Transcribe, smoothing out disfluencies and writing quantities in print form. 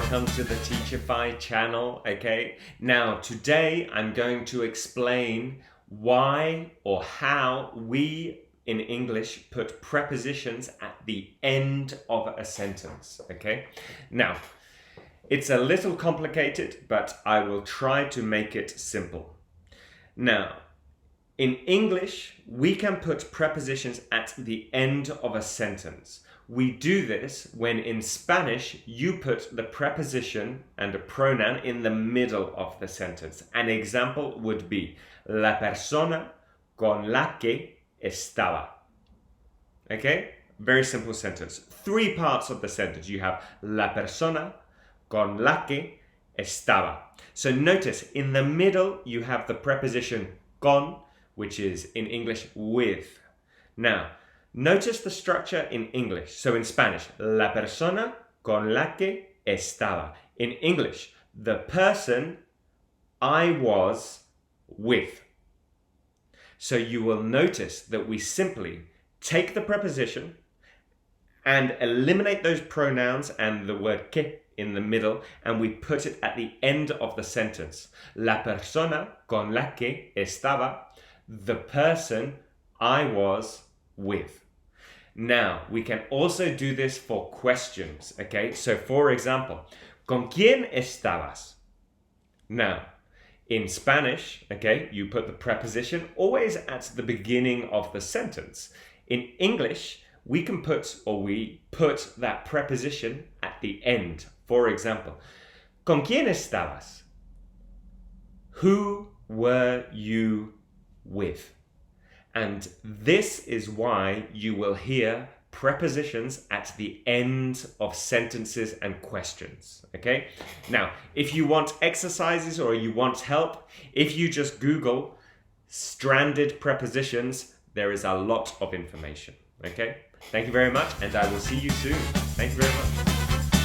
welcome to the Teachify channel, okay? Now, today I'm going to explain why or how we in English put prepositions at the end of a sentence, okay? Now, it's a little complicated, but I will try to make it simple. Now, in English, we can put prepositions at the end of a sentence. We do this when in Spanish, you put the preposition and a pronoun in the middle of the sentence. An example would be la persona con la que estaba. Okay? Very simple sentence. 3 parts of the sentence. You have la persona con la que estaba. So notice, in the middle, you have the preposition con, which is in English with. Now, notice the structure in English. So in Spanish, la persona con la que estaba. In English, the person I was with. So you will notice that we simply take the preposition and eliminate those pronouns and the word que in the middle, and we put it at the end of the sentence. La persona con la que estaba, the person I was with. Now, we can also do this for questions, okay? So, for example, ¿con quién estabas? Now, in Spanish, okay, you put the preposition always at the beginning of the sentence. In English, we put that preposition at the end. For example, ¿con quién estabas? Who were you with? And this is why you will hear prepositions at the end of sentences and questions, okay? Now, if you want exercises or you want help, if you just Google stranded prepositions, there is a lot of information, okay? Thank you very much, and I will see you soon. Thank you very much.